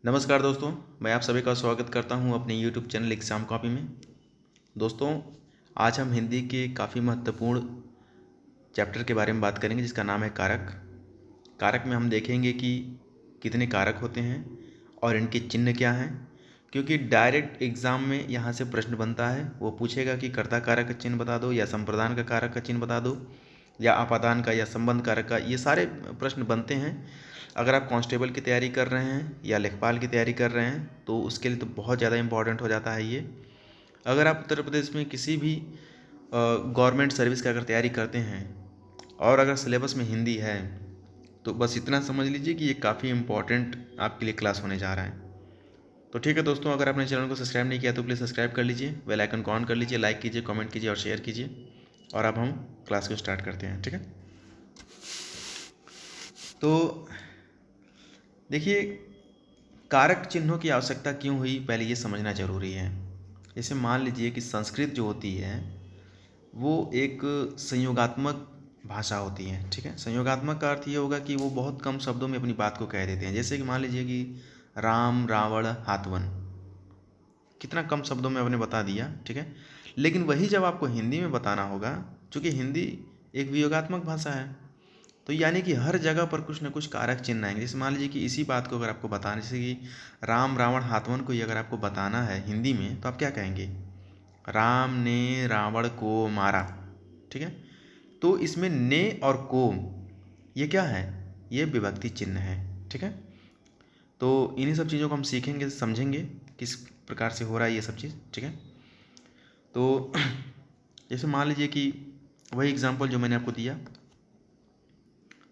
नमस्कार दोस्तों, मैं आप सभी का स्वागत करता हूं अपने YouTube चैनल एग्ज़ाम कॉपी में। दोस्तों, आज हम हिंदी के काफ़ी महत्वपूर्ण चैप्टर के बारे में बात करेंगे जिसका नाम है कारक। कारक में हम देखेंगे कि कितने कारक होते हैं और इनके चिन्ह क्या हैं, क्योंकि डायरेक्ट एग्ज़ाम में यहाँ से प्रश्न बनता है। वो पूछेगा कि कर्ता कारक का चिन्ह बता दो या संप्रदान का कारक का चिन्ह बता दो या अपादान का या संबंध कारक का, ये सारे प्रश्न बनते हैं। अगर आप कांस्टेबल की तैयारी कर रहे हैं या लेखपाल की तैयारी कर रहे हैं तो उसके लिए तो बहुत ज़्यादा इम्पॉर्टेंट हो जाता है ये। अगर आप उत्तर प्रदेश में किसी भी गवर्नमेंट सर्विस की अगर तैयारी करते हैं और अगर सिलेबस में हिंदी है तो बस इतना समझ लीजिए कि ये काफ़ी इम्पॉर्टेंट आपके लिए क्लास होने जा रहा है। तो ठीक है दोस्तों, अगर आपने चैनल को सब्सक्राइब नहीं किया तो प्लीज़ सब्सक्राइब कर लीजिए, बेल आइकन को ऑन कर लीजिए, लाइक कीजिए, कमेंट कीजिए और शेयर कीजिए। और अब हम क्लास को स्टार्ट करते हैं। ठीक है, तो देखिए, कारक चिन्हों की आवश्यकता क्यों हुई, पहले ये समझना जरूरी है। जैसे मान लीजिए कि संस्कृत जो होती है वो एक संयोगात्मक भाषा होती है। ठीक है, संयोगात्मक का अर्थ ये होगा कि वो बहुत कम शब्दों में अपनी बात को कह देते हैं। जैसे कि मान लीजिए कि राम रावण हाथवन, कितना कम शब्दों में आपने बता दिया। ठीक है, लेकिन वही जब आपको हिंदी में बताना होगा, क्योंकि हिंदी एक वियोगात्मक भाषा है, तो यानी कि हर जगह पर कुछ ना कुछ कारक चिन्ह आएंगे। जैसे मान लीजिए कि इसी बात को अगर आपको बताना, जैसे कि राम रावण हाथवन को ही अगर आपको बताना है हिंदी में तो आप क्या कहेंगे? राम ने रावण को मारा। ठीक है, तो इसमें ने और को ये क्या है? ये विभक्ति चिन्ह है। ठीक है, तो इन्हीं सब चीज़ों को हम सीखेंगे, समझेंगे किस प्रकार से हो रहा है ये सब चीज़। ठीक है, तो जैसे मान लीजिए कि वही एग्जाम्पल जो मैंने आपको दिया,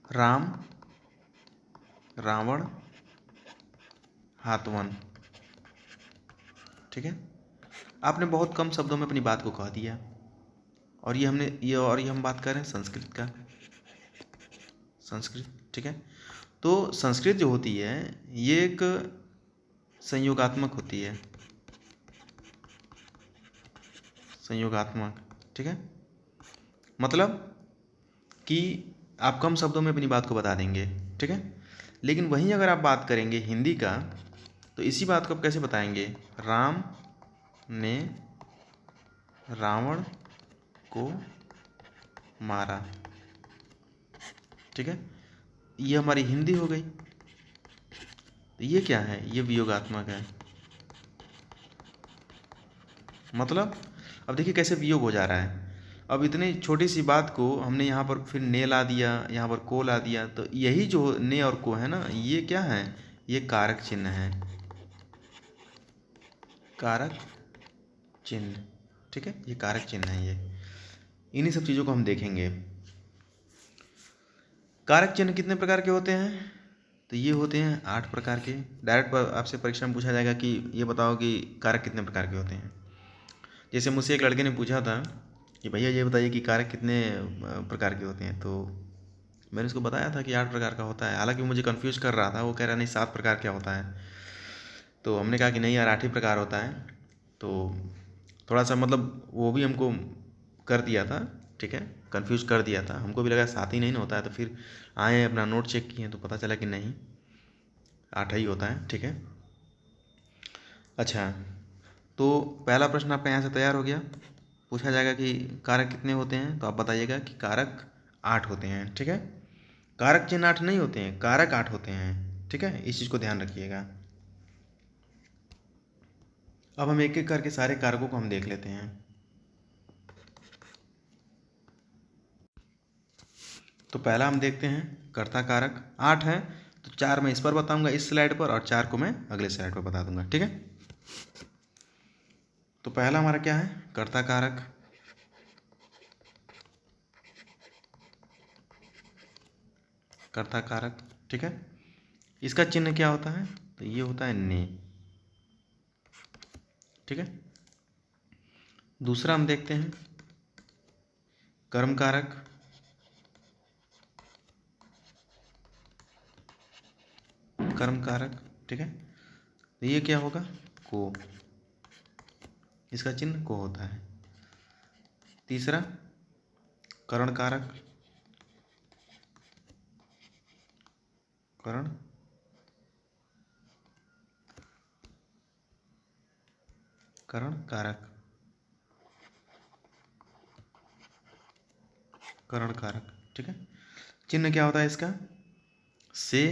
राम रावण हाथवन। ठीक है, आपने बहुत कम शब्दों में अपनी बात को कह दिया। और ये हम बात कर रहे हैं संस्कृत का, संस्कृत। ठीक है, तो संस्कृत जो होती है ये एक संयोगात्मक होती है, संयोगात्मक। ठीक है, मतलब कि आप कम शब्दों में अपनी बात को बता देंगे। ठीक है, लेकिन वहीं अगर आप बात करेंगे हिंदी का तो इसी बात को आप कैसे बताएंगे? राम ने रावण को मारा। ठीक है, ये हमारी हिंदी हो गई। तो ये क्या है? ये वियोगात्मक है। मतलब अब देखिए कैसे वियोग हो जा रहा है। अब इतनी छोटी सी बात को हमने यहाँ पर फिर ने ला दिया, यहाँ पर को ला दिया, तो यही जो ने और को है ना, ये क्या है? ये कारक चिन्ह है, कारक चिन्ह। ठीक है, ये कारक चिन्ह है। ये इन्हीं सब चीज़ों को हम देखेंगे। कारक चिन्ह कितने प्रकार के होते हैं? तो ये होते हैं 8 प्रकार के। डायरेक्ट आपसे परीक्षा में पूछा जाएगा कि ये बताओ कि कारक कितने प्रकार के होते हैं। जैसे मुझसे एक लड़के ने पूछा था कि भैया ये बताइए कि कारक कितने प्रकार के होते हैं, तो मैंने उसको बताया था कि 8 प्रकार का होता है। हालांकि वो मुझे कन्फ्यूज कर रहा था, वो कह रहा नहीं 7 प्रकार क्या होता है। तो हमने कहा कि नहीं यार, 8 ही प्रकार होता है। तो थोड़ा सा मतलब वो भी हमको कर दिया था। ठीक है, कन्फ्यूज कर दिया था, हमको भी लगा 7 ही नहीं ना होता है। तो फिर आए अपना नोट चेक किए तो पता चला कि नहीं, 8 ही होता है। ठीक है, अच्छा, तो पहला प्रश्न आपका यहाँ से तैयार हो गया। पूछा जाएगा कि कारक कितने होते हैं, तो आप बताइएगा कि कारक 8 होते हैं। ठीक है, कारक चिन्ह 8 नहीं होते हैं, कारक 8 होते हैं। ठीक है, इस चीज़ को ध्यान रखिएगा। अब हम एक एक करके सारे कारकों को हम देख लेते हैं। तो पहला हम देखते हैं कर्ता कारक। 8 है तो 4 मैं इस पर बताऊंगा इस स्लाइड पर, और 4 को मैं अगले स्लाइड पर बता दूंगा। ठीक है, तो पहला हमारा क्या है? कर्ता कारक। कर्ता कारक, ठीक है, इसका चिन्ह क्या होता है? तो ये होता है ने। ठीक है, दूसरा हम देखते हैं कर्म कारक। कर्म कारक, ठीक है, तो ये क्या होगा? को, इसका चिन्ह को होता है। तीसरा करण कारक। करण करण कारक, करण कारक, ठीक है। चिन्ह क्या होता है इसका? से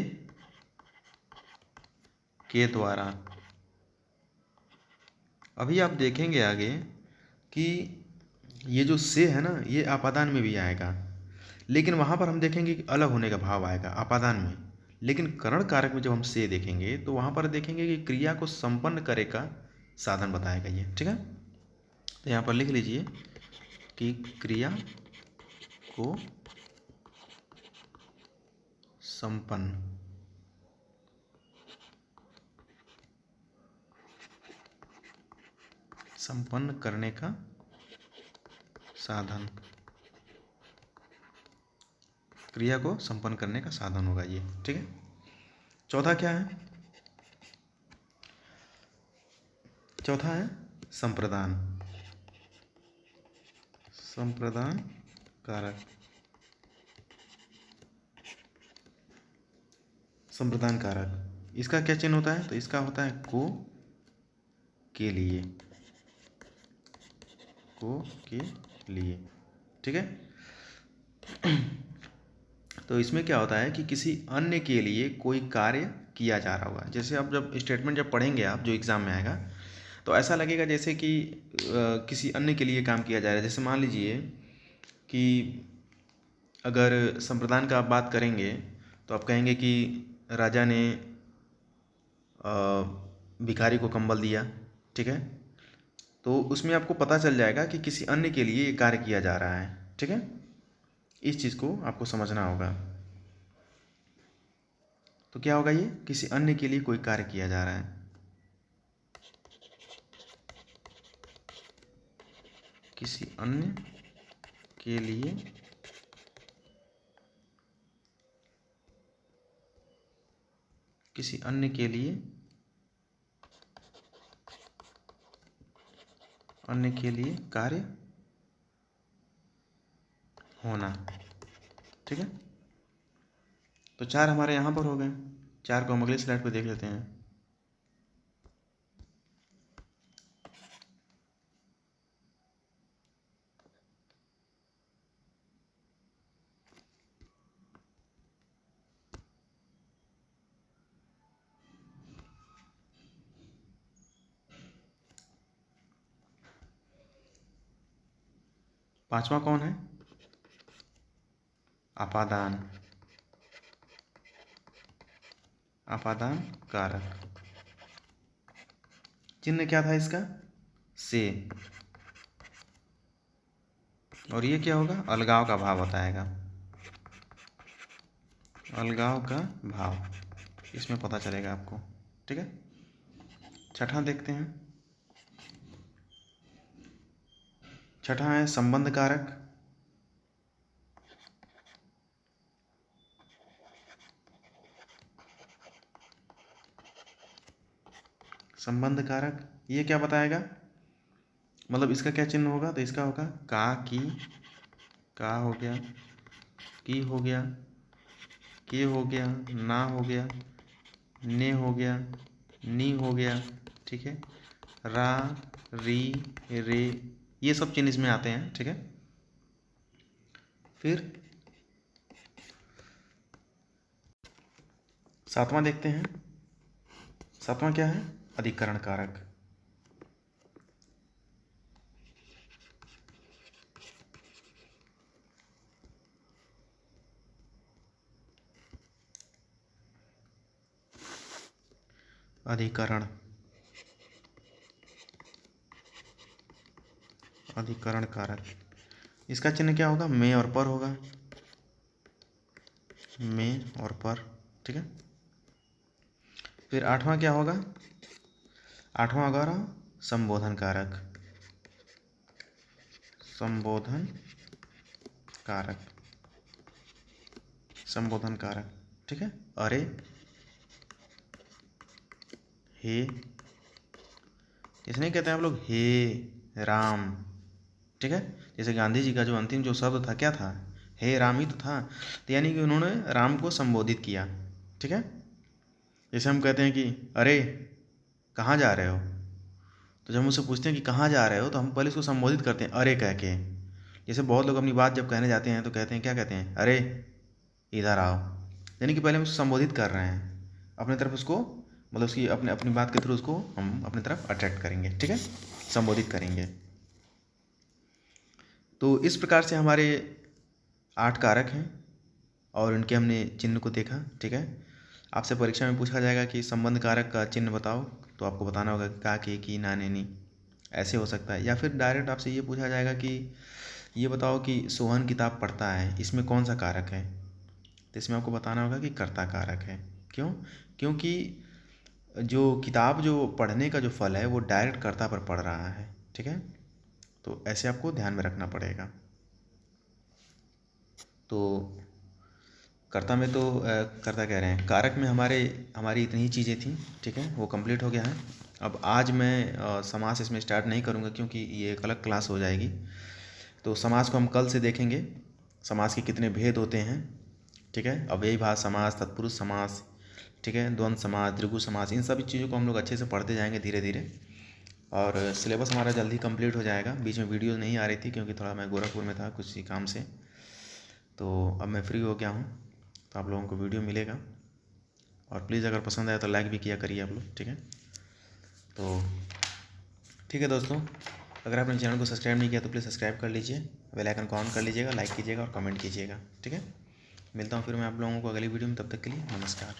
के द्वारा। अभी आप देखेंगे आगे कि ये जो से है ना, ये आपादान में भी आएगा, लेकिन वहाँ पर हम देखेंगे कि अलग होने का भाव आएगा आपादान में। लेकिन करण कारक में जब हम से देखेंगे तो वहाँ पर देखेंगे कि क्रिया को संपन्न करे का साधन बताएगा ये, ठीक है। तो यहाँ पर लिख लीजिए कि क्रिया को संपन्न करने का साधन, क्रिया को संपन्न करने का साधन होगा ये, ठीक है। चौथा क्या है? चौथा है संप्रदान, संप्रदान कारक, संप्रदान कारक। इसका क्या चिन्ह होता है? तो इसका होता है को के लिए, को के लिए, ठीक है। तो इसमें क्या होता है कि किसी अन्य के लिए कोई कार्य किया जा रहा होगा। जैसे आप जब स्टेटमेंट जब पढ़ेंगे आप, जो एग्ज़ाम में आएगा, तो ऐसा लगेगा जैसे कि किसी अन्य के लिए काम किया जा रहा है। जैसे मान लीजिए कि अगर संप्रदान का आप बात करेंगे तो आप कहेंगे कि राजा ने भिखारी को कंबल दिया, ठीक है। तो उसमें आपको पता चल जाएगा कि किसी अन्य के लिए ये कार्य किया जा रहा है, ठीक है। इस चीज़ को आपको समझना होगा। तो क्या होगा? ये किसी अन्य के लिए कोई कार्य किया जा रहा है, किसी अन्य के लिए किसी अन्य के लिए कार्य होना, ठीक है। तो 4 हमारे यहाँ पर हो गए। 4 को हम अगले स्लाइड पर देख लेते हैं। पांचवा कौन है? आपादान, आपादान कारक। चिन्ह क्या था इसका? से। और ये क्या होगा? अलगाव का भाव बताएगा, अलगाव का भाव इसमें पता चलेगा आपको, ठीक है। छठा देखते हैं। छठा है संबंध कारक, संबंध कारक। ये क्या बताएगा? मतलब इसका क्या चिन्ह होगा? तो इसका होगा का की, का हो गया, की हो गया, के हो गया, ना हो गया, ने हो गया, नी हो गया, ठीक है। रा, री, रे, ये सब चिन्ह इसमें आते हैं, ठीक है। फिर सातवां देखते हैं। सातवां क्या है? अधिकरण कारक, अधिकरण, अधिकरण कारक। इसका चिन्ह क्या होगा? में और पर होगा, में और पर, ठीक है। फिर आठवां क्या होगा? आठवां होगा संबोधन कारक, संबोधन कारक, संबोधन कारक, ठीक है। अरे, हे, इसने कहते हैं आप लोग हे राम, ठीक है। जैसे गांधी जी का जो अंतिम जो शब्द था क्या था? हे राम ही तो था। तो यानी कि उन्होंने राम को संबोधित किया, ठीक है। जैसे हम कहते हैं कि अरे कहाँ जा रहे हो, तो जब हम उससे पूछते हैं कि कहाँ जा रहे हो, तो हम पहले उसको संबोधित करते हैं अरे कह के। जैसे बहुत लोग अपनी बात जब कहने जाते हैं तो कहते हैं, क्या कहते हैं, अरे इधर आओ। यानी कि पहले हम उसको संबोधित कर रहे हैं, अपने तरफ उसको, मतलब उसकी अपने अपनी बात के थ्रू उसको हम अपनी तरफ अट्रैक्ट करेंगे, ठीक है, संबोधित करेंगे। तो इस प्रकार से हमारे 8 कारक हैं और इनके हमने चिन्ह को देखा, ठीक है। आपसे परीक्षा में पूछा जाएगा कि संबंध कारक का चिन्ह बताओ, तो आपको बताना होगा कि का, के, की, ना, ने, नी, ऐसे हो सकता है। या फिर डायरेक्ट आपसे ये पूछा जाएगा कि ये बताओ कि सोहन किताब पढ़ता है, इसमें कौन सा कारक है, तो इसमें आपको बताना होगा कि कर्ता कारक है। क्यों? क्योंकि जो किताब जो पढ़ने का जो फल है वो डायरेक्ट कर्ता पर पड़ रहा है, ठीक है। तो ऐसे आपको ध्यान में रखना पड़ेगा। तो कर्ता में तो कर्ता कह रहे हैं, कारक में हमारी इतनी ही चीज़ें थी, ठीक है, वो कंप्लीट हो गया है। अब आज मैं समास इसमें स्टार्ट नहीं करूँगा क्योंकि ये एक अलग क्लास हो जाएगी। तो समास को हम कल से देखेंगे, समास के कितने भेद होते हैं, ठीक है, अव्ययीभाव समास, तत्पुरुष समास, ठीक है, द्वंद्व समास, द्विगु समास, इन सभी चीज़ों को हम लोग अच्छे से पढ़ते जाएंगे धीरे धीरे। और सिलेबस हमारा जल्दी कंप्लीट हो जाएगा। बीच में वीडियो नहीं आ रही थी क्योंकि थोड़ा मैं गोरखपुर में था कुछ ही काम से, तो अब मैं फ्री हो गया हूँ, तो आप लोगों को वीडियो मिलेगा। और प्लीज़ अगर पसंद आया तो लाइक भी किया करिए आप लोग, ठीक है। तो ठीक है दोस्तों, अगर आपने चैनल को सब्सक्राइब नहीं किया तो प्लीज़ सब्सक्राइब कर लीजिए, बेल आइकन को ऑन कर लीजिएगा, लाइक कीजिएगा और कमेंट कीजिएगा, ठीक है। मिलता हूँ फिर मैं आप लोगों को अगली वीडियो में, तब तक के लिए नमस्कार।